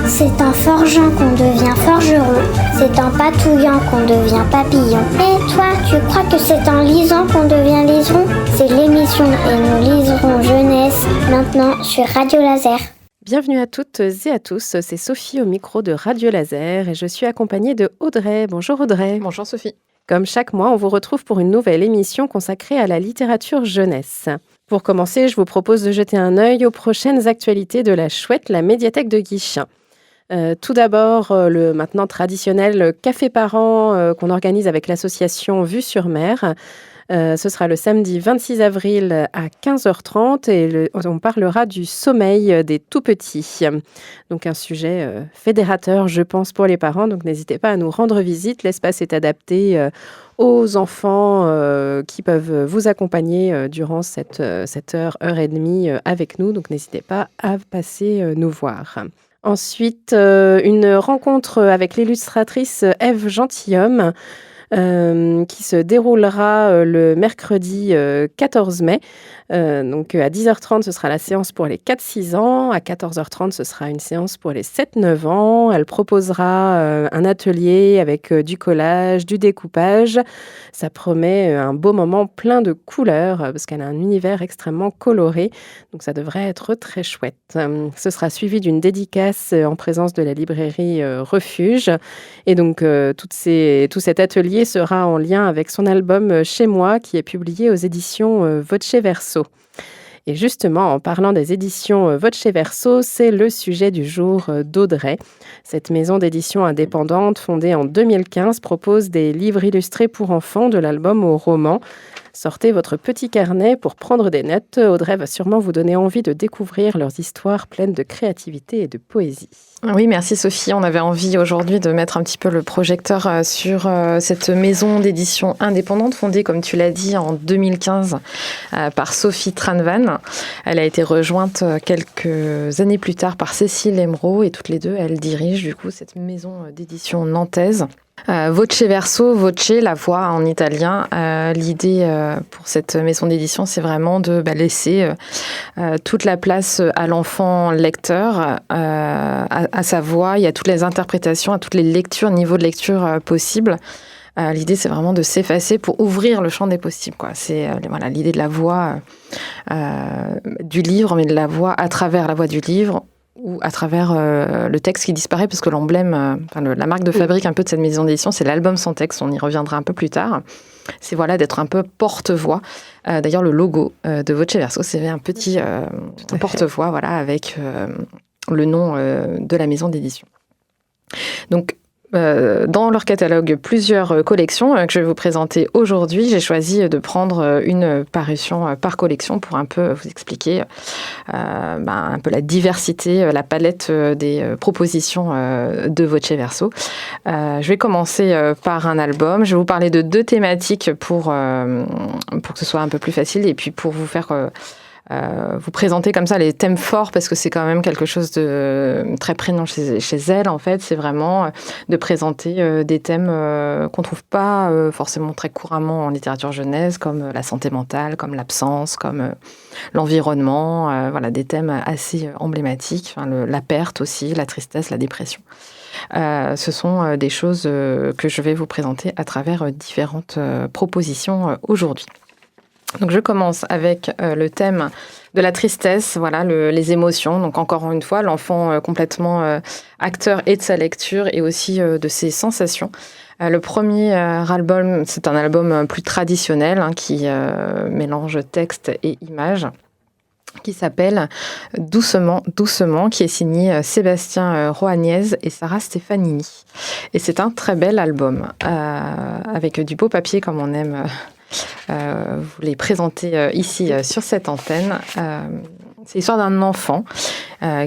C'est en forgeant qu'on devient forgeron, c'est en patouillant qu'on devient papillon. Et toi, tu crois que c'est en lisant qu'on devient liseron? C'est l'émission Et nous liserons jeunesse, maintenant sur Radio Laser. Bienvenue à toutes et à tous, c'est Sophie au micro de Radio Laser et je suis accompagnée de Audrey. Bonjour Audrey. Bonjour Sophie. Comme chaque mois, on vous retrouve pour une nouvelle émission consacrée à la littérature jeunesse. Pour commencer, je vous propose de jeter un œil aux prochaines actualités de la chouette, la médiathèque de Guiche. Tout d'abord, le maintenant traditionnel café parents qu'on organise avec l'association Vue sur Mer. Ce sera le samedi 26 avril à 15h30 et on parlera du sommeil des tout-petits. Donc un sujet fédérateur, je pense, pour les parents. Donc n'hésitez pas à nous rendre visite. L'espace est adapté aux enfants qui peuvent vous accompagner durant cette heure et demie avec nous. Donc n'hésitez pas à passer nous voir. Ensuite, une rencontre avec l'illustratrice Ève Gentilhomme qui se déroulera le mercredi 14 mai. Donc à 10h30, ce sera la séance pour les 4-6 ans. À 14h30, ce sera une séance pour les 7-9 ans. Elle proposera un atelier avec du collage, du découpage. Ça promet un beau moment plein de couleurs parce qu'elle a un univers extrêmement coloré. Donc ça devrait être très chouette. Ce sera suivi d'une dédicace en présence de la librairie Refuge. Et donc tout cet atelier sera en lien avec son album Chez moi qui est publié aux éditions Voce Verso. Et justement, en parlant des éditions Voce Verso, c'est le sujet du jour d'Audrey. Cette maison d'édition indépendante, fondée en 2015, propose des livres illustrés pour enfants de l'album au roman. Sortez votre petit carnet pour prendre des notes. Audrey va sûrement vous donner envie de découvrir leurs histoires pleines de créativité et de poésie. Oui, merci Sophie. On avait envie aujourd'hui de mettre un petit peu le projecteur sur cette maison d'édition indépendante fondée, comme tu l'as dit, en 2015 par Sophie Tranvan. Elle a été rejointe quelques années plus tard par Cécile Emeraud et toutes les deux, elles dirigent du coup cette maison d'édition nantaise. Voce Verso, voce, la voix en italien. L'idée pour cette maison d'édition, c'est vraiment de laisser toute la place à l'enfant lecteur, à sa voix, il y a toutes les interprétations, à toutes les lectures, niveau de lecture possible. L'idée, c'est vraiment de s'effacer pour ouvrir le champ des possibles, quoi. C'est l'idée de la voix du livre, mais de la voix à travers la voix du livre, ou à travers le texte qui disparaît, parce que l'emblème, la marque de fabrique un peu de cette maison d'édition, c'est l'album sans texte, on y reviendra un peu plus tard. C'est d'être un peu porte-voix. D'ailleurs, le logo de Voce Verso, c'est un petit porte-voix avec le nom de la maison d'édition. Donc, dans leur catalogue, plusieurs collections que je vais vous présenter aujourd'hui. J'ai choisi de prendre une parution par collection pour un peu vous expliquer un peu la diversité, la palette des propositions de Voce Verso. Je vais commencer par un album. Je vais vous parler de 2 thématiques pour que ce soit un peu plus facile et puis pour vous faire... vous présenter comme ça les thèmes forts, parce que c'est quand même quelque chose de très prégnant chez elle, en fait. C'est vraiment de présenter des thèmes qu'on ne trouve pas forcément très couramment en littérature jeunesse, comme la santé mentale, comme l'absence, comme l'environnement, des thèmes assez emblématiques, la perte aussi, la tristesse, la dépression. Ce sont des choses que je vais vous présenter à travers différentes propositions aujourd'hui. Donc je commence avec le thème de la tristesse, les émotions. Donc encore une fois, l'enfant complètement acteur et de sa lecture et aussi de ses sensations. Le premier album, c'est un album plus traditionnel qui mélange texte et images, qui s'appelle Doucement, doucement, qui est signé Sébastien Roagnez et Sarah Stefanini. Et c'est un très bel album, avec du beau papier comme on aime vous les présenter ici sur cette antenne. C'est l'histoire d'un enfant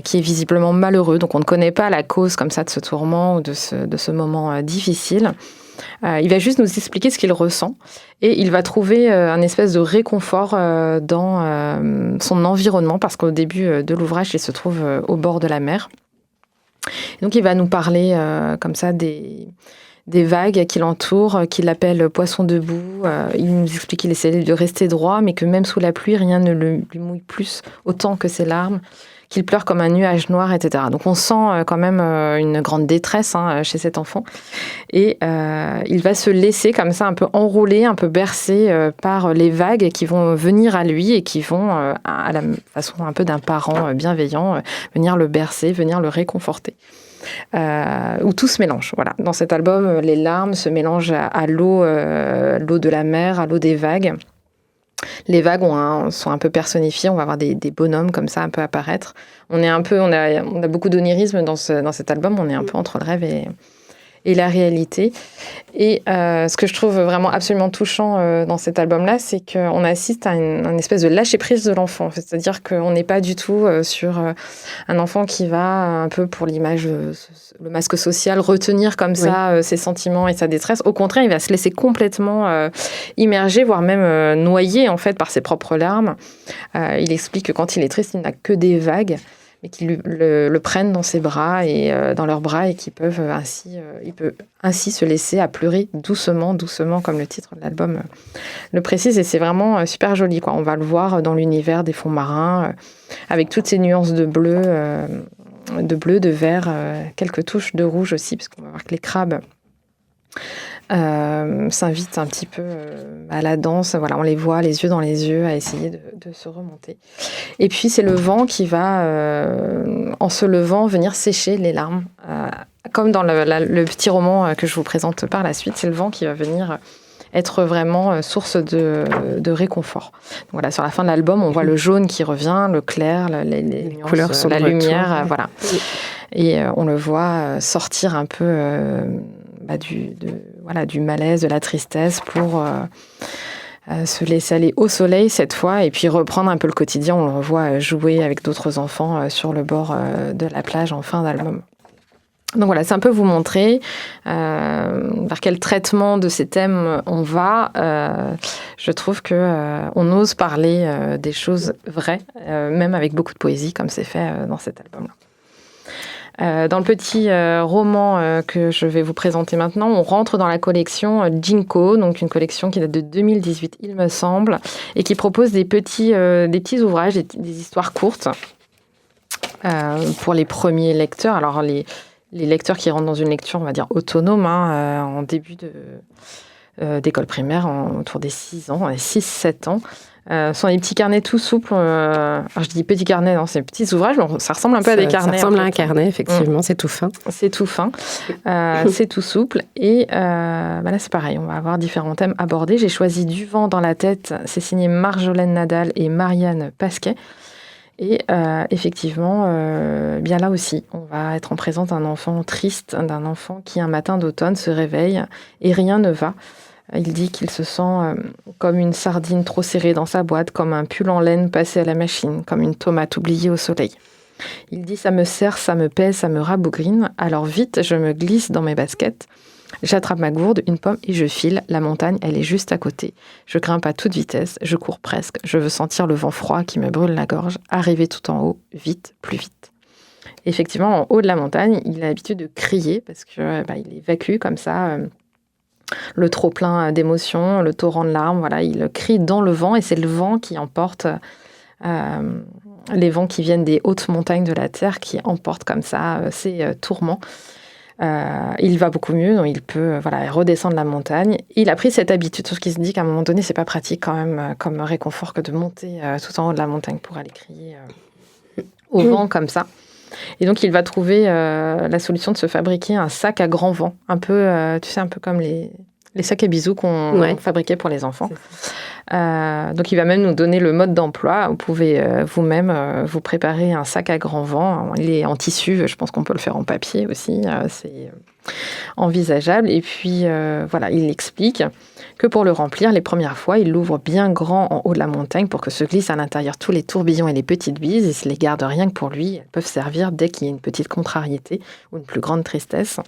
qui est visiblement malheureux, donc on ne connaît pas la cause comme ça de ce tourment ou de ce moment difficile. Il va juste nous expliquer ce qu'il ressent et il va trouver un espèce de réconfort dans son environnement, parce qu'au début de l'ouvrage, il se trouve au bord de la mer. Donc il va nous parler comme ça des vagues qui l'entourent, qu'il appelle poisson debout. Il nous explique qu'il essaie de rester droit, mais que même sous la pluie, rien ne lui mouille plus autant que ses larmes, qu'il pleure comme un nuage noir, etc. Donc on sent quand même une grande détresse chez cet enfant. Et il va se laisser comme ça un peu enrouler, un peu bercer par les vagues qui vont venir à lui et qui vont, à la façon un peu d'un parent bienveillant, venir le bercer, venir le réconforter. Où tout se mélange. Voilà. Dans cet album, les larmes se mélangent à l'eau, l'eau de la mer, à l'eau des vagues. Les vagues sont un peu personnifiées. On va avoir des bonhommes comme ça un peu apparaître. On a beaucoup d'onirisme dans cet album. On est un peu entre le rêve et la réalité. Et ce que je trouve vraiment absolument touchant dans cet album-là, c'est qu'on assiste à une espèce de lâcher-prise de l'enfant. C'est-à-dire qu'on n'est pas du tout sur un enfant qui va, un peu pour l'image, le masque social, retenir comme ça ses sentiments et sa détresse. Au contraire, il va se laisser complètement immerger, voire même noyer en fait, par ses propres larmes. Il explique que quand il est triste, il n'a que des vagues, mais qu'ils le prennent dans ses bras et dans leurs bras et qu'il peut ainsi se laisser à pleurer doucement, doucement, comme le titre de l'album le précise. Et c'est vraiment super joli, quoi. On va le voir dans l'univers des fonds marins, avec toutes ces nuances de bleu, de vert, quelques touches de rouge aussi, parce qu'on va voir que les crabes s'invitent un petit peu à la danse. Voilà, on les voit les yeux dans les yeux à essayer de se remonter. Et puis c'est le vent qui va, en se levant, venir sécher les larmes. Comme dans le petit roman que je vous présente par la suite, c'est le vent qui va venir être vraiment source de réconfort. Donc voilà, sur la fin de l'album, on voit le jaune qui revient, le clair, les couleurs sur la lumière, voilà. Et on le voit sortir un peu du malaise, de la tristesse pour se laisser aller au soleil cette fois et puis reprendre un peu le quotidien. On le revoit jouer avec d'autres enfants sur le bord de la plage en fin d'album. Donc voilà, c'est un peu vous montrer vers quel traitement de ces thèmes on va. Je trouve qu'on ose parler des choses vraies, même avec beaucoup de poésie, comme c'est fait dans cet album-là. Dans le petit roman que je vais vous présenter maintenant, on rentre dans la collection Jinko, donc une collection qui date de 2018, il me semble, et qui propose des petits ouvrages, des histoires courtes pour les premiers lecteurs. Alors les lecteurs qui rentrent dans une lecture, on va dire, autonome, en début d'école primaire, autour des 6-7 ans, sont des petits carnets tout souples. Alors je dis petits carnets, non, c'est des petits ouvrages, mais ça ressemble un peu à des carnets. Ça ressemble à un carnet, effectivement, c'est tout fin. C'est tout fin, c'est tout souple. Et là, c'est pareil, on va avoir différents thèmes abordés. J'ai choisi Du vent dans la tête, c'est signé Marjolaine Nadal et Marianne Pasquet. Et effectivement, bien là aussi, on va être en présence d'un enfant triste, d'un enfant qui, un matin d'automne, se réveille et rien ne va. Il dit qu'il se sent comme une sardine trop serrée dans sa boîte, comme un pull en laine passé à la machine, comme une tomate oubliée au soleil. Il dit « ça me serre, ça me pèse, ça me rabougrine, alors vite, je me glisse dans mes baskets. J'attrape ma gourde, une pomme et je file. La montagne, elle est juste à côté. Je grimpe à toute vitesse, je cours presque. Je veux sentir le vent froid qui me brûle la gorge. Arriver tout en haut, vite, plus vite. » Effectivement, en haut de la montagne, il a l'habitude de crier parce que il évacue comme ça le trop-plein d'émotions, le torrent de larmes. Voilà, il crie dans le vent et c'est le vent qui emporte les vents qui viennent des hautes montagnes de la Terre qui emportent comme ça ces tourments. Il va beaucoup mieux, donc il peut redescendre la montagne. Il a pris cette habitude, sauf qu'il se dit qu'à un moment donné, c'est pas pratique quand même comme réconfort que de monter tout en haut de la montagne pour aller crier au vent comme ça. Et donc, il va trouver la solution de se fabriquer un sac à grand vent, un peu, un peu comme les sacs à bisous qu'on fabriquait pour les enfants. Donc, il va même nous donner le mode d'emploi. Vous pouvez vous-même vous préparer un sac à grand vent. Il est en tissu, je pense qu'on peut le faire en papier aussi. C'est envisageable. Et puis, il explique que pour le remplir, les premières fois, il l'ouvre bien grand en haut de la montagne pour que se glissent à l'intérieur tous les tourbillons et les petites bises. Il se les garde rien que pour lui. Elles peuvent servir dès qu'il y a une petite contrariété ou une plus grande tristesse.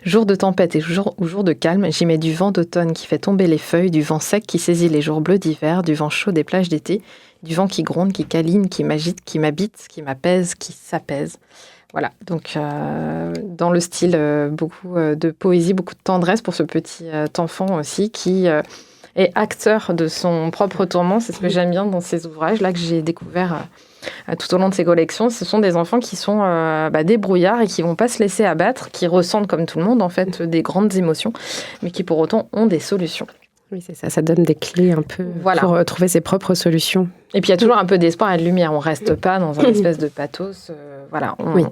Jour de tempête et jour de calme, j'y mets du vent d'automne qui fait tomber les feuilles, du vent sec qui saisit les jours bleus d'hiver, du vent chaud des plages d'été, du vent qui gronde, qui câline, qui m'agite, qui m'habite, qui m'apaise, qui s'apaise. Voilà, donc dans le style, beaucoup de poésie, beaucoup de tendresse pour ce petit enfant aussi qui est acteur de son propre tourment. C'est ce que j'aime bien dans ces ouvrages-là que j'ai découvert tout au long de ses collections, ce sont des enfants qui sont débrouillards et qui vont pas se laisser abattre, qui ressentent comme tout le monde en fait des grandes émotions, mais qui pour autant ont des solutions. Oui, c'est ça, ça donne des clés un peu pour trouver ses propres solutions. Et puis il y a toujours un peu d'espoir et de lumière, on reste pas dans un espèce de pathos.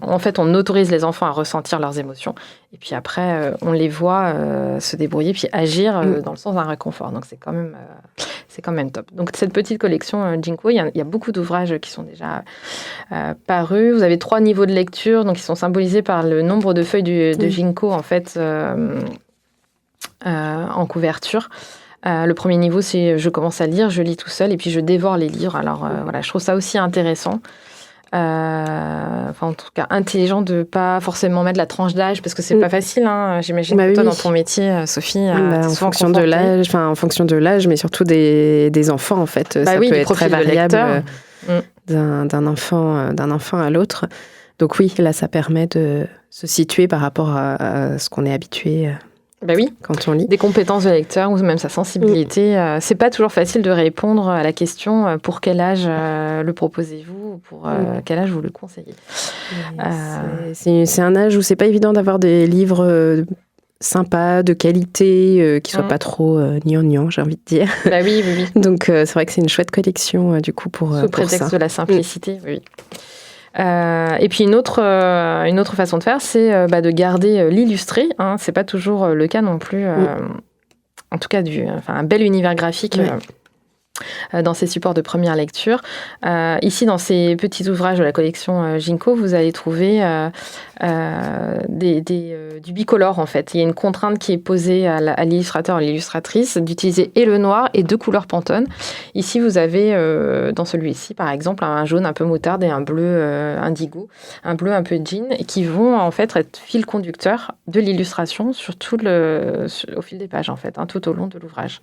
En fait, on autorise les enfants à ressentir leurs émotions, et puis après, on les voit se débrouiller, puis agir dans le sens d'un réconfort. Donc c'est quand même top. Donc cette petite collection Jinko, il y a beaucoup d'ouvrages qui sont déjà parus. Vous avez 3 niveaux de lecture, donc ils sont symbolisés par le nombre de feuilles de Jinko en fait en couverture. Le premier niveau, c'est je commence à lire, je lis tout seul et puis je dévore les livres. Alors je trouve ça aussi intéressant. En tout cas, intelligent de pas forcément mettre la tranche d'âge parce que c'est pas facile. J'imagine que toi, dans ton métier, Sophie, en fonction de l'âge, mais surtout des enfants en fait. Ça peut être très variable d'un enfant à l'autre. Donc oui, là, ça permet de se situer par rapport à ce qu'on est habitué. Quand on lit. Des compétences de lecteur ou même sa sensibilité. C'est pas toujours facile de répondre à la question pour quel âge le proposez-vous ou pour quel âge vous le conseillez. C'est un âge où c'est pas évident d'avoir des livres sympas, de qualité, qui soient pas trop gnangnan, j'ai envie de dire. Oui. Donc c'est vrai que c'est une chouette collection du coup pour sous prétexte de la simplicité, oui. Et puis une autre façon de faire, c'est de garder l'illustré. C'est pas toujours le cas non plus. En tout cas, un bel univers graphique dans ces supports de première lecture. Ici, dans ces petits ouvrages de la collection Jinko, vous allez trouver du bicolore, en fait. Il y a une contrainte qui est posée à l'illustrateur et à l'illustratrice d'utiliser et le noir et 2 couleurs Pantone. Ici, vous avez, dans celui-ci, par exemple, un jaune un peu moutarde et un bleu indigo, un bleu un peu jean, et qui vont, en fait, être fil conducteur de l'illustration au fil des pages, en fait, tout au long de l'ouvrage.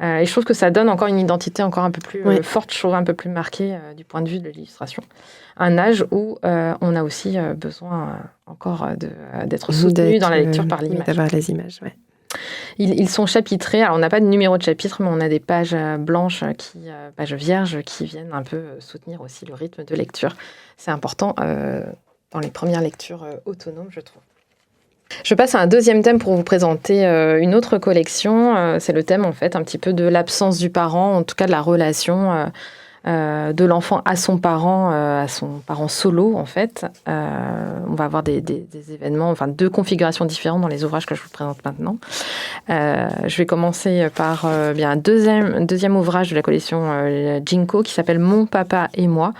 Et je trouve que ça donne encore une identité encore un peu plus forte, je trouve un peu plus marquée du point de vue de l'illustration. Un âge où on a aussi besoin encore d'être soutenu dans la lecture par l'image. D'avoir les images, ouais. Ils sont chapitrés. Alors, on n'a pas de numéro de chapitre, mais on a des pages blanches, pages vierges, qui viennent un peu soutenir aussi le rythme de lecture. C'est important dans les premières lectures autonomes, je trouve. Je passe à un deuxième thème pour vous présenter une autre collection. C'est le thème, en fait, un petit peu de l'absence du parent, en tout cas de la relation de l'enfant à son parent solo, en fait. On va avoir des événements, 2 configurations différentes dans les ouvrages que je vous présente maintenant. Je vais commencer par un deuxième ouvrage de la collection Jinko qui s'appelle « Mon papa et moi ».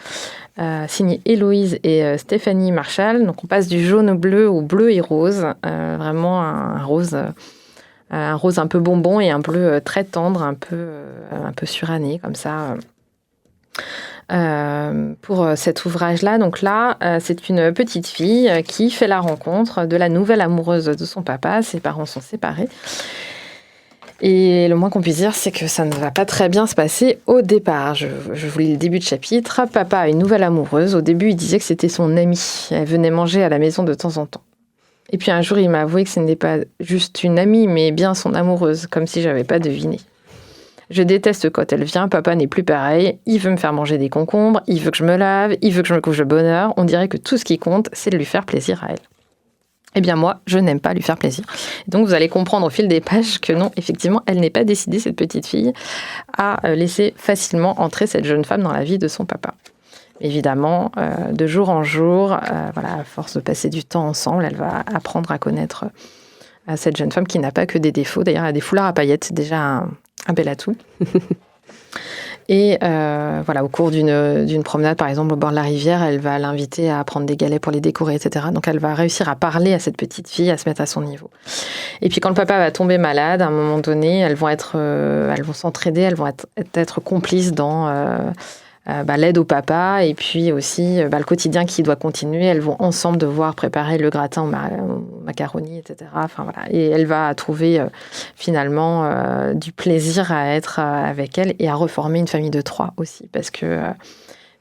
Signé Héloïse et Stéphanie Marchal. Donc on passe du jaune-bleu au bleu et rose. Vraiment un rose un peu bonbon et un bleu très tendre, un peu suranné, comme ça. Pour cet ouvrage-là. Donc là, c'est une petite fille qui fait la rencontre de la nouvelle amoureuse de son papa. Ses parents sont séparés. Et le moins qu'on puisse dire, c'est que ça ne va pas très bien se passer au départ. Je vous lis le début de chapitre. Papa a une nouvelle amoureuse. Au début, il disait que c'était son amie. Elle venait manger à la maison de temps en temps. Et puis un jour, il m'a avoué que ce n'était pas juste une amie, mais bien son amoureuse, comme si je n'avais pas deviné. Je déteste quand elle vient, papa n'est plus pareil. Il veut me faire manger des concombres, il veut que je me lave, il veut que je me couche de bonne heure. On dirait que tout ce qui compte, c'est de lui faire plaisir à elle. Eh bien moi, je n'aime pas lui faire plaisir. Donc vous allez comprendre au fil des pages que non, effectivement, elle n'est pas décidée, cette petite fille, à laisser facilement entrer cette jeune femme dans la vie de son papa. Évidemment, de jour en jour, à force de passer du temps ensemble, elle va apprendre à connaître cette jeune femme qui n'a pas que des défauts. D'ailleurs, elle a des foulards à paillettes, c'est déjà un bel atout. Et au cours d'une promenade, par exemple, au bord de la rivière, elle va l'inviter à prendre des galets pour les décorer, etc. Donc, elle va réussir à parler à cette petite fille, à se mettre à son niveau. Et puis, quand le papa va tomber malade, à un moment donné, elles vont s'entraider, elles vont être complices dans l'aide au papa et puis aussi le quotidien qui doit continuer. Elles vont ensemble devoir préparer le gratin au macaroni, etc. Et elle va trouver finalement du plaisir à être avec elle et à reformer une famille de 3 aussi parce que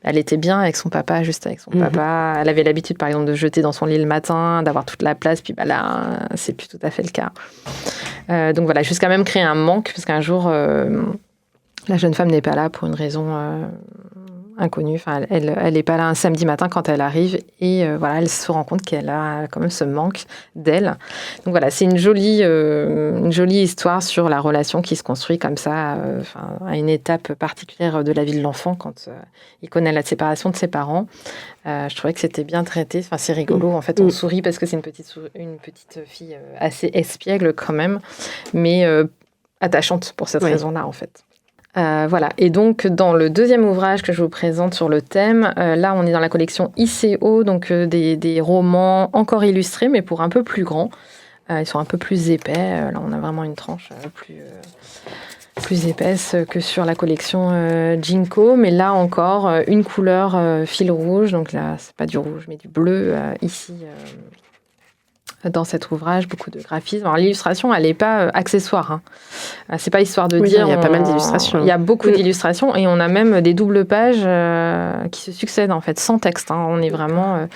elle était bien avec son papa, juste avec son papa. Elle avait l'habitude, par exemple, de jeter dans son lit le matin, d'avoir toute la place. Puis là, c'est plus tout à fait le cas. Donc voilà, jusqu'à même créer un manque parce qu'un jour, la jeune femme n'est pas là pour une raison inconnue. Enfin, elle est pas là un samedi matin quand elle arrive et voilà, elle se rend compte qu'elle a quand même ce manque d'elle. Donc voilà, c'est une jolie histoire sur la relation qui se construit comme ça, à une étape particulière de la vie de l'enfant quand il connaît la séparation de ses parents. Je trouvais que c'était bien traité. Enfin, c'est rigolo. En fait, on sourit parce que c'est une petite fille assez espiègle quand même, mais attachante pour cette raison-là, en fait. Voilà. Et donc, dans le deuxième ouvrage que je vous présente sur le thème, là, on est dans la collection ICO, donc des romans encore illustrés, mais pour un peu plus grands. Ils sont un peu plus épais. Là, on a vraiment une tranche plus épaisse que sur la collection Ginko. Mais là encore, une couleur fil rouge. Donc là, c'est pas du rouge, mais du bleu ici. Dans cet ouvrage, beaucoup de graphisme. Alors, l'illustration, elle n'est pas accessoire. Hein. C'est pas histoire de dire... Il y a pas mal d'illustrations. Il y a beaucoup d'illustrations et on a même des doubles pages qui se succèdent, en fait, sans texte. Hein. On est vraiment...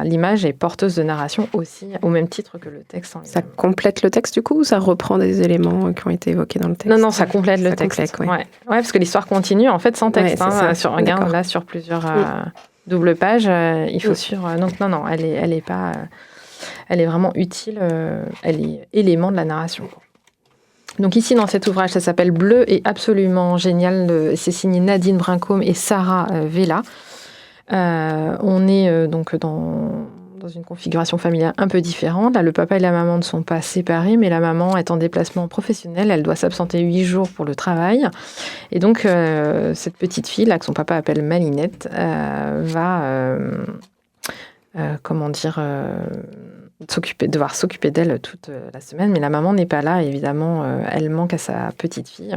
l'image est porteuse de narration aussi, au même titre que le texte. Ça complète le texte, du coup, ou ça reprend des éléments qui ont été évoqués dans le texte? Non, ça complète le texte. Ouais, parce que l'histoire continue, en fait, sans texte. Regarde, là, sur plusieurs doubles pages, il faut suivre... Donc, non, elle est pas... Elle est vraiment utile, elle est élément de la narration. Donc ici, dans cet ouvrage, ça s'appelle « Bleu » et absolument génial. C'est signé Nadine Brincombe et Sarah Vella. On est donc dans une configuration familiale un peu différente. Là, le papa et la maman ne sont pas séparés, mais la maman est en déplacement professionnel. Elle doit s'absenter 8 jours pour le travail. Et donc, cette petite fille, là, que son papa appelle Malinette, va... devoir s'occuper d'elle toute la semaine, mais la maman n'est pas là, évidemment, elle manque à sa petite fille.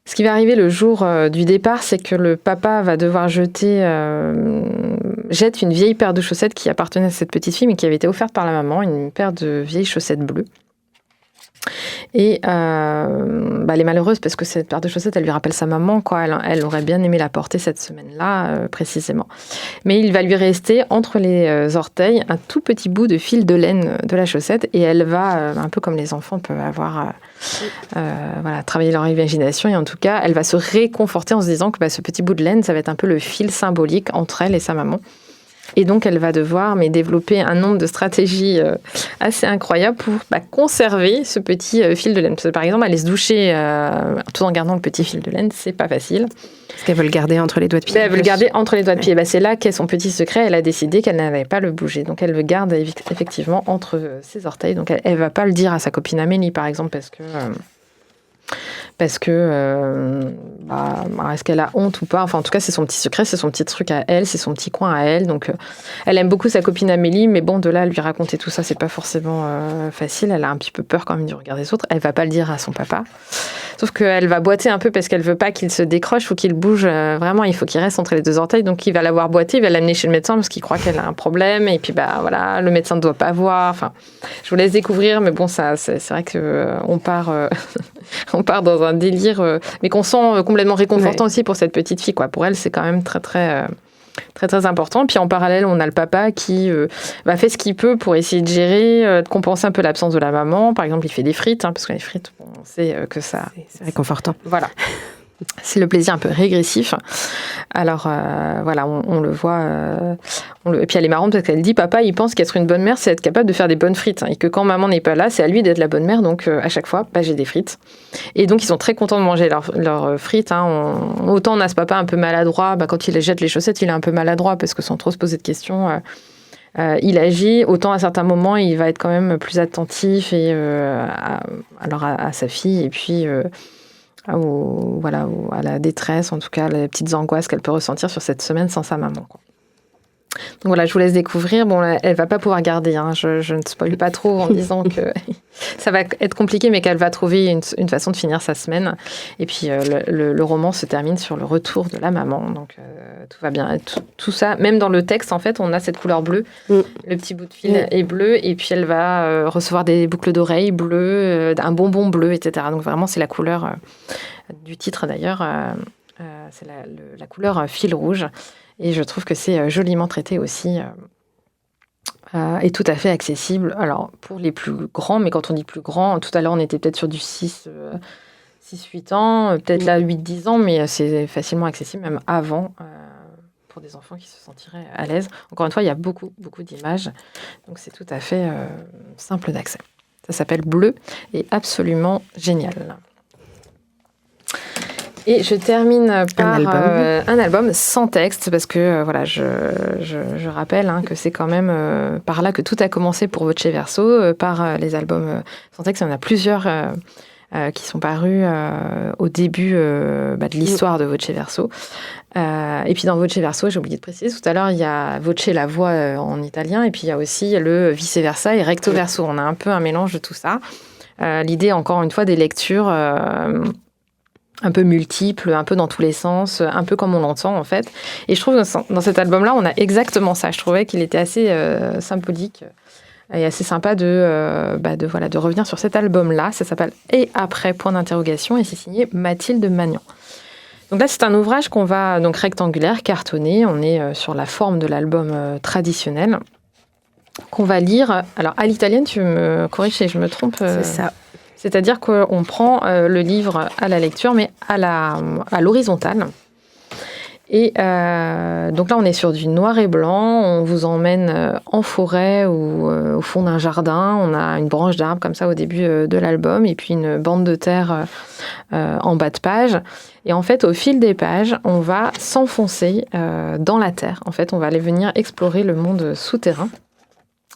Ce qui va arriver le jour du départ, c'est que le papa va devoir jette une vieille paire de chaussettes qui appartenait à cette petite fille, mais qui avait été offerte par la maman, une paire de vieilles chaussettes bleues. Et elle est malheureuse parce que cette paire de chaussettes, elle lui rappelle sa maman, quoi. Elle aurait bien aimé la porter cette semaine-là, précisément. Mais il va lui rester entre les orteils un tout petit bout de fil de laine de la chaussette et elle va, un peu comme les enfants peuvent avoir, travailler leur imagination. Et en tout cas, elle va se réconforter en se disant que ce petit bout de laine, ça va être un peu le fil symbolique entre elle et sa maman. Et donc, elle va devoir développer un nombre de stratégies assez incroyables pour conserver ce petit fil de laine. Parce que, par exemple, aller se doucher tout en gardant le petit fil de laine, c'est pas facile. Parce qu'elle veut le garder entre les doigts de pied. Elle veut le garder entre les doigts de pied. C'est là qu'est son petit secret. Elle a décidé qu'elle n'allait pas le bouger. Donc, elle le garde effectivement entre ses orteils. Donc, elle va pas le dire à sa copine Amélie, par exemple, parce que est-ce qu'elle a honte ou pas? Enfin, en tout cas, c'est son petit secret, c'est son petit truc à elle, c'est son petit coin à elle. Donc, elle aime beaucoup sa copine Amélie, mais bon, de là à lui raconter tout ça, c'est pas forcément facile. Elle a un petit peu peur quand même du regard des autres. Elle va pas le dire à son papa. Sauf qu'elle va boiter un peu parce qu'elle veut pas qu'il se décroche ou qu'il bouge. Vraiment, il faut qu'il reste entre les deux orteils. Donc, il va la voir boiter, il va l'amener chez le médecin parce qu'il croit qu'elle a un problème. Et puis, le médecin ne doit pas voir. Enfin, je vous laisse découvrir, mais bon, ça, c'est vrai qu'on part, on part dans un délire, mais qu'on sent complètement réconfortant aussi pour cette petite fille, quoi. Pour elle, c'est quand même très, très, très, très important. Puis en parallèle, on a le papa qui va faire ce qu'il peut pour essayer de gérer, de compenser un peu l'absence de la maman. Par exemple, il fait des frites, parce que les frites, on sait que ça... C'est réconfortant. Voilà. C'est le plaisir un peu régressif. Alors, on le voit. Et puis, elle est marrante parce qu'elle dit, papa, il pense qu'être une bonne mère, c'est être capable de faire des bonnes frites. Et que quand maman n'est pas là, c'est à lui d'être la bonne mère. Donc, à chaque fois, j'ai des frites. Et donc, ils sont très contents de manger leurs frites. Autant on a ce papa un peu maladroit. Quand il jette les chaussettes, il est un peu maladroit parce que sans trop se poser de questions... il agit, autant à certains moments, il va être quand même plus attentif à sa fille. Et puis... à la détresse, en tout cas, les petites angoisses qu'elle peut ressentir sur cette semaine sans sa maman, quoi. Donc voilà, je vous laisse découvrir. Bon, elle va pas pouvoir garder, je ne spoil pas trop en disant que ça va être compliqué, mais qu'elle va trouver une façon de finir sa semaine. Et puis, le roman se termine sur le retour de la maman. Donc, tout va bien. Tout ça, même dans le texte, en fait, on a cette couleur bleue. Le petit bout de fil est bleu. Et puis, elle va recevoir des boucles d'oreilles bleues, un bonbon bleu, etc. Donc, vraiment, c'est la couleur du titre, d'ailleurs. C'est la couleur fil rouge. Et je trouve que c'est joliment traité aussi et tout à fait accessible. Alors, pour les plus grands, mais quand on dit plus grand, tout à l'heure, on était peut-être sur du 6 6-8 ans, peut-être là 8-10 ans, mais c'est facilement accessible, même avant, pour des enfants qui se sentiraient à l'aise. Encore une fois, il y a beaucoup d'images, donc c'est tout à fait simple d'accès. Ça s'appelle Bleu et absolument génial. Et je termine par un album sans texte, parce que voilà, je rappelle que c'est quand même par là que tout a commencé pour Voce Verso, par les albums sans texte. Il y en a plusieurs qui sont parus au début de l'histoire de Voce Verso. Et puis dans Voce Verso, j'ai oublié de préciser tout à l'heure, il y a Voce la voix en italien, et puis il y a aussi le vice versa et recto verso. On a un peu un mélange de tout ça. L'idée, encore une fois, des lectures un peu multiples, un peu dans tous les sens, un peu comme on l'entend en fait. Et je trouve que dans cet album-là, on a exactement ça. Je trouvais qu'il était assez symbolique et assez sympa de revenir sur cet album-là. Ça s'appelle « Et après, point d'interrogation » et c'est signé Mathilde Magnan. Donc là, c'est un ouvrage qu'on va, donc rectangulaire, cartonné. On est sur la forme de l'album traditionnel qu'on va lire. Alors, à l'italienne, tu me corriges si je me trompe. C'est ça. C'est-à-dire qu'on prend le livre à la lecture, mais à l'horizontale. Et donc là, on est sur du noir et blanc. On vous emmène en forêt ou au fond d'un jardin. On a une branche d'arbre comme ça au début de l'album et puis une bande de terre en bas de page. Et en fait, au fil des pages, on va s'enfoncer dans la terre. En fait, on va aller venir explorer le monde souterrain.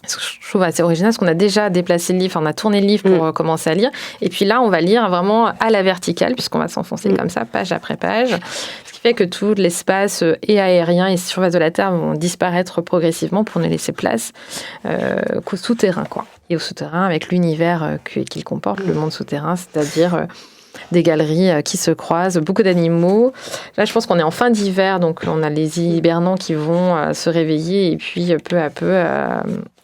Je trouve assez original parce qu'on a déjà déplacé le livre, on a tourné le livre pour commencer à lire. Et puis là, on va lire vraiment à la verticale puisqu'on va s'enfoncer comme ça, page après page. Ce qui fait que tout l'espace et aérien et surface de la Terre vont disparaître progressivement pour ne laisser place qu'au souterrain, quoi. Et au souterrain avec l'univers qu'il comporte, le monde souterrain, c'est-à-dire des galeries qui se croisent, beaucoup d'animaux. Là, je pense qu'on est en fin d'hiver, donc on a les hibernants qui vont se réveiller et puis peu à peu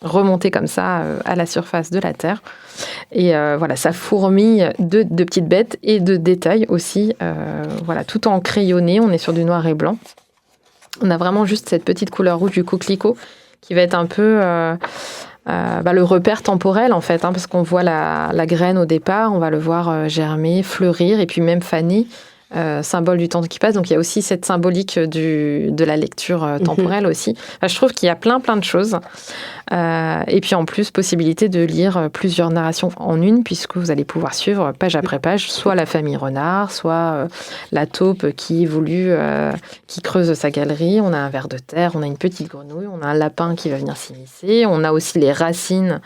remonter comme ça à la surface de la Terre. Et voilà, ça fourmille de petites bêtes et de détails aussi. Voilà, tout en crayonné, on est sur du noir et blanc. On a vraiment juste cette petite couleur rouge du coquelicot qui va être un peu le repère temporel en fait, parce qu'on voit la graine au départ, on va le voir germer, fleurir et puis même faner, symbole du temps qui passe. Donc il y a aussi cette symbolique de la lecture temporelle aussi. Enfin, je trouve qu'il y a plein de choses. Et puis en plus, possibilité de lire plusieurs narrations en une, puisque vous allez pouvoir suivre page après page, soit la famille renard, soit la taupe qui creuse sa galerie. On a un ver de terre, on a une petite grenouille, on a un lapin qui va venir s'immiscer. On a aussi les racines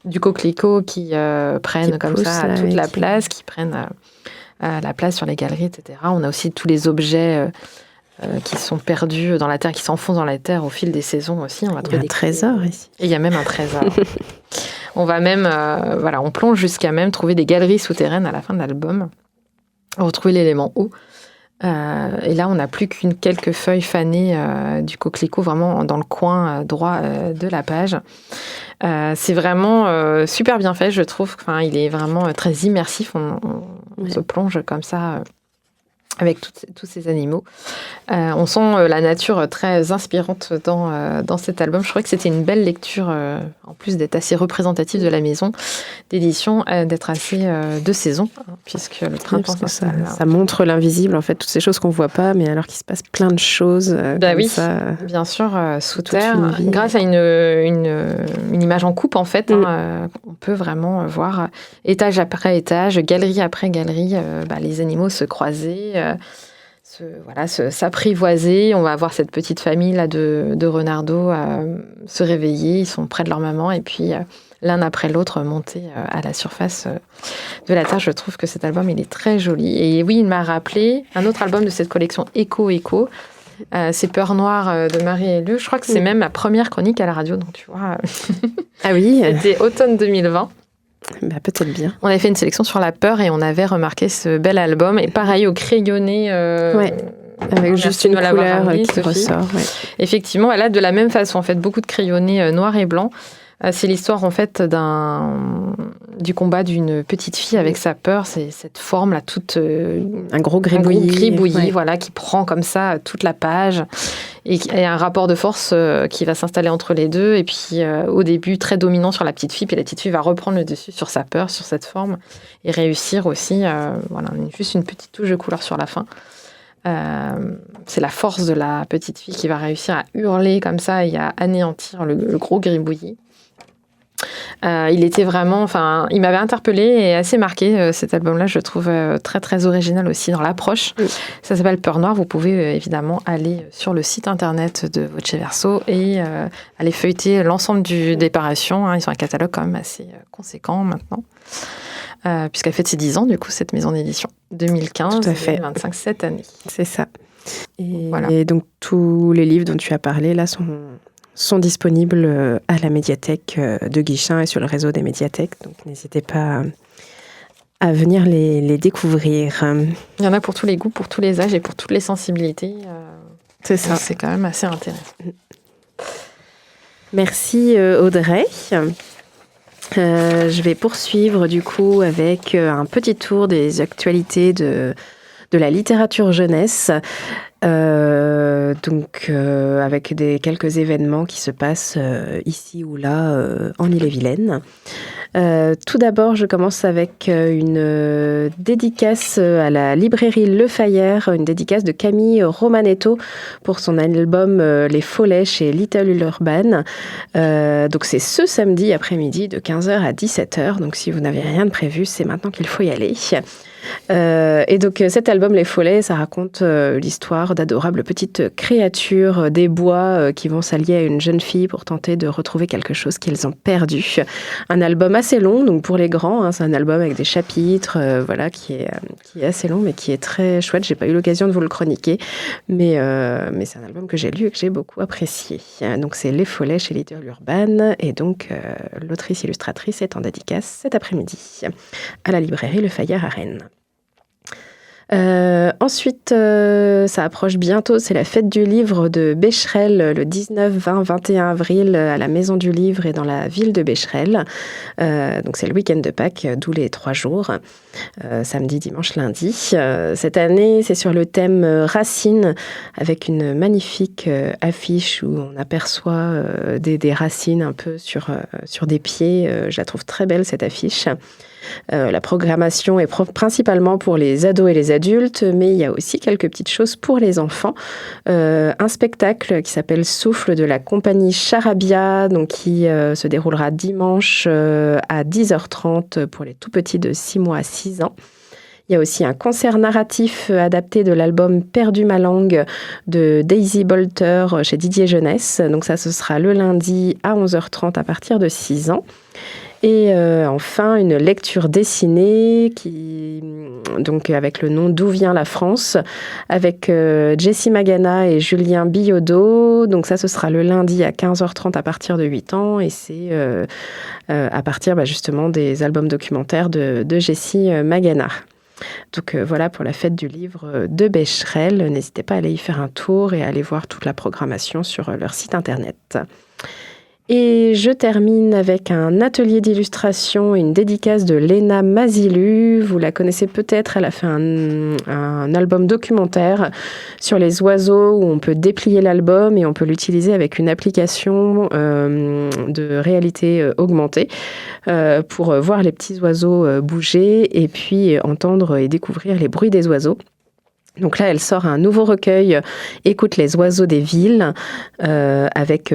du coquelicot qui prennent comme ça toute la place, qui prennent la place sur les galeries, etc. On a aussi tous les objets qui sont perdus dans la terre, qui s'enfoncent dans la terre au fil des saisons aussi. On va trouver des trésors ici. Et il y a même un trésor. On va même, on plonge jusqu'à même trouver des galeries souterraines à la fin de l'album. On va retrouver l'élément eau. Et là, on n'a plus quelques feuilles fanées du coquelicot, vraiment dans le coin droit de la page. C'est vraiment super bien fait, je trouve. Enfin, il est vraiment très immersif. On se plonge comme ça avec tous ces animaux. On sent la nature très inspirante dans cet album. Je trouvais que c'était une belle lecture, en plus d'être assez représentative de la maison d'édition, d'être assez de saison, puisque le printemps, ça montre l'invisible, en fait, toutes ces choses qu'on ne voit pas, mais alors qu'il se passe plein de choses. Bien sûr, sous terre. Grâce à une image en coupe, en fait, on peut vraiment voir étage après étage, galerie après galerie, les animaux se croiser, s'apprivoiser. On va avoir cette petite famille là de renardeaux se réveiller, ils sont près de leur maman et puis l'un après l'autre monter à la surface de la Terre. Je trouve que cet album il est très joli et oui, il m'a rappelé un autre album de cette collection Écho. C'est Peur Noire de Marie-Élue. Je crois que c'est même ma première chronique à la radio, donc tu vois. Ah oui. C'était automne 2020. Peut-être bien. On avait fait une sélection sur la peur et on avait remarqué ce bel album. Et pareil, au crayonné. Avec juste une couleur qui ressort. Ouais. Effectivement, là, de la même façon, en fait, beaucoup de crayonnés noir et blanc. C'est l'histoire en fait du combat d'une petite fille avec sa peur. C'est cette forme là, toute un gros gribouillis, voilà, qui prend comme ça toute la page et un rapport de force qui va s'installer entre les deux. Et puis au début très dominant sur la petite fille, puis la petite fille va reprendre le dessus sur sa peur, sur cette forme et réussir aussi. Voilà, juste une petite touche de couleur sur la fin. C'est la force de la petite fille qui va réussir à hurler comme ça et à anéantir le gros gribouillis. Il était vraiment, il m'avait interpellée et assez marqué cet album-là. Je le trouve très très original aussi dans l'approche. Ça s'appelle Peur Noire. Vous pouvez évidemment aller sur le site internet de Voce Verso et aller feuilleter l'ensemble des parutions. Ils ont un catalogue quand même assez conséquent maintenant. Puisqu'elle fête ses 10 ans, du coup, cette maison d'édition. 2015, 2025, cette année. C'est ça. Et donc, tous les livres dont tu as parlé, là, sont disponibles à la médiathèque de Guichen et sur le réseau des médiathèques. Donc, n'hésitez pas à venir les découvrir. Il y en a pour tous les goûts, pour tous les âges et pour toutes les sensibilités. C'est ça. C'est quand même assez intéressant. Merci, Audrey. Je vais poursuivre du coup avec un petit tour des actualités de la littérature jeunesse, avec quelques événements qui se passent ici ou là en Ille-et-Vilaine. Tout d'abord, je commence avec une dédicace à la librairie Le Fayère, une dédicace de Camille Romanetto pour son album Les Follets chez Little Urban. Donc c'est ce samedi après-midi de 15h à 17h. Donc si vous n'avez rien de prévu, c'est maintenant qu'il faut y aller. Et donc cet album Les Follets, ça raconte l'histoire d'adorables petites créatures des bois qui vont s'allier à une jeune fille pour tenter de retrouver quelque chose qu'ils ont perdu. Un album assez long, donc pour les grands, c'est un album avec des chapitres, qui est assez long mais qui est très chouette. J'ai pas eu l'occasion de vous le chroniquer, mais c'est un album que j'ai lu et que j'ai beaucoup apprécié. Donc c'est Les Follets chez Little Urban et donc l'autrice illustratrice est en dédicace cet après-midi à la librairie Le Fayère à Rennes. Ensuite, ça approche bientôt, c'est la fête du livre de Becherel le 19, 20, 21 avril à la Maison du Livre et dans la ville de Becherel. Donc c'est le week-end de Pâques, d'où les 3 jours, samedi, dimanche, lundi. Cette année, c'est sur le thème racines, avec une magnifique affiche où on aperçoit des racines un peu sur des pieds. Je la trouve très belle cette affiche. La programmation est principalement pour les ados et les adultes, mais il y a aussi quelques petites choses pour les enfants. Un spectacle qui s'appelle Souffle de la compagnie Charabia, donc qui se déroulera dimanche à 10h30 pour les tout petits de 6 mois à 6 ans. Il y a aussi un concert narratif adapté de l'album Perdu ma langue de Daisy Bolter chez Didier Jeunesse. Donc ça, ce sera le lundi à 11h30 à partir de 6 ans. Et enfin, une lecture dessinée donc avec le nom D'où vient la France, avec Jessie Magana et Julien Billaudot. Donc ça, ce sera le lundi à 15h30 à partir de 8 ans. Et c'est à partir justement des albums documentaires de Jessie Magana. Donc voilà pour la fête du livre de Becherel. N'hésitez pas à aller y faire un tour et à aller voir toute la programmation sur leur site internet. Et je termine avec un atelier d'illustration et une dédicace de Léna Mazilu. Vous la connaissez peut-être, elle a fait un album documentaire sur les oiseaux où on peut déplier l'album et on peut l'utiliser avec une application de réalité augmentée pour voir les petits oiseaux bouger et puis entendre et découvrir les bruits des oiseaux. Donc là, elle sort un nouveau recueil, Écoute les oiseaux des villes, avec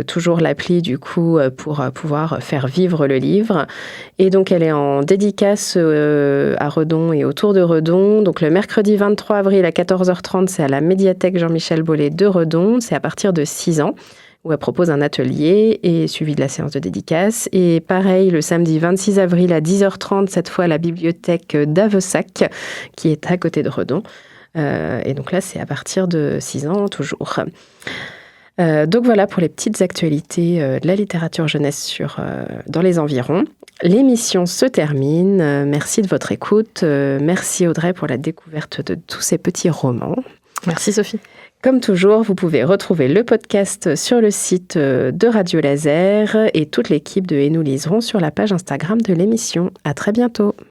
toujours l'appli du coup pour pouvoir faire vivre le livre. Et donc elle est en dédicace à Redon et autour de Redon. Donc le mercredi 23 avril à 14h30, c'est à la médiathèque Jean-Michel Bollet de Redon. C'est à partir de 6 ans. Où elle propose un atelier et suivi de la séance de dédicace. Et pareil, le samedi 26 avril à 10h30, cette fois à la bibliothèque d'Avessac, qui est à côté de Redon. Et donc là, c'est à partir de 6 ans, toujours. Donc voilà pour les petites actualités de la littérature jeunesse dans les environs. L'émission se termine. Merci de votre écoute. Merci Audrey pour la découverte de tous ces petits romans. Merci Sophie. Comme toujours, vous pouvez retrouver le podcast sur le site de Radio Laser et toute l'équipe de Et nous liserons sur la page Instagram de l'émission. À très bientôt.